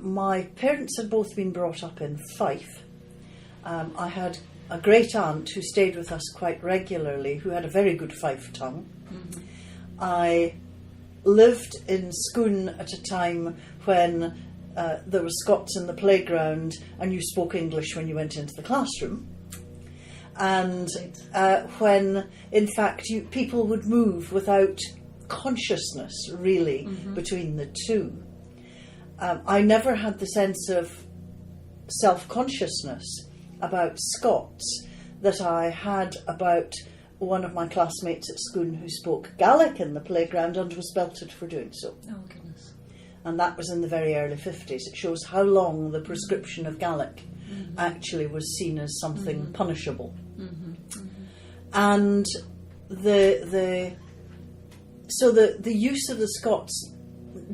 My parents had both been brought up in Fife. I had a great aunt who stayed with us quite regularly, who had a very good Fife tongue. Mm-hmm. I lived in Scone at a time when there were Scots in the playground and you spoke English when you went into the classroom. And when, in fact, people would move without consciousness, really, between the two. I never had the sense of self-consciousness about Scots that I had about one of my classmates at Scone who spoke Gaelic in the playground and was belted for doing so. Oh, goodness. And that was in the very early 50s. It shows how long the prescription of Gaelic actually was seen as something punishable. And the use of the Scots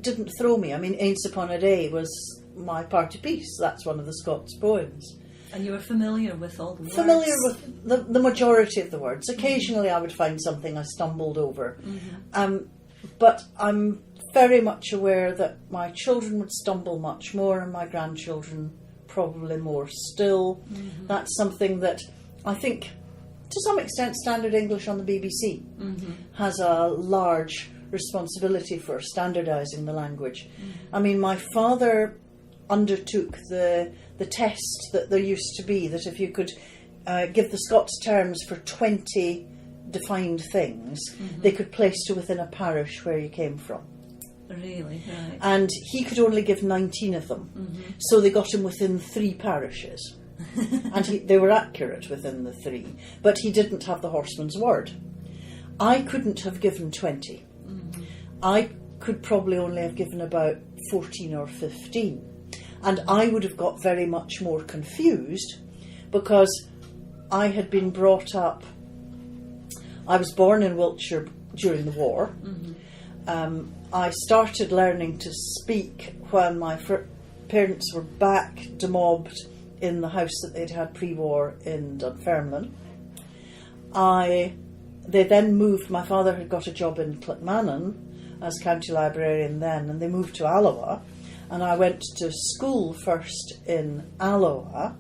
didn't throw me. I mean, Aince Upon a Day was my party piece. That's one of the Scots poems. And you were familiar with all the words? Familiar with the majority of the words. Occasionally I would find something I stumbled over. But I'm very much aware that my children would stumble much more and my grandchildren probably more still. That's something that I think, to some extent, Standard English on the BBC has a large responsibility for standardising the language. I mean, my father undertook the test that there used to be, that if you could give the Scots terms for 20 defined things, they could place to within a parish where you came from. Really? Right. And he could only give 19 of them. So they got him within 3 parishes. And they were accurate within the 3. But he didn't have the horseman's word. I couldn't have given 20. I could probably only have given about 14 or 15. And I would have got very much more confused because I had been brought up. I was born in Wiltshire during the war. I started learning to speak when my parents were back demobbed in the house that they'd had pre-war in Dunfermline. They then moved. My father had got a job in Clackmannan as county librarian then, and they moved to Alloa. And I went to school first in Alloa.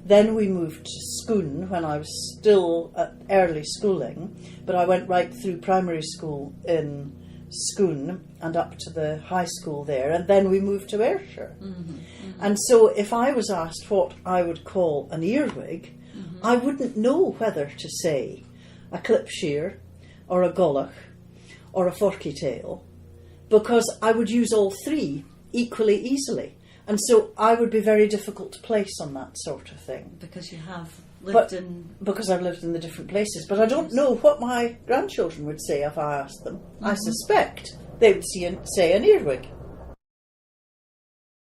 Then we moved to Scone when I was still at early schooling, but I went right through primary school in Scone and up to the high school there, and then we moved to Ayrshire. And so if I was asked what I would call an earwig, I wouldn't know whether to say a clipshear or a gollach or a forky tail, because I would use all 3 equally easily. And so I would be very difficult to place on that sort of thing. Because you have lived in... Because I've lived in the different places. But I don't know what my grandchildren would say if I asked them. I suspect they would say an earwig.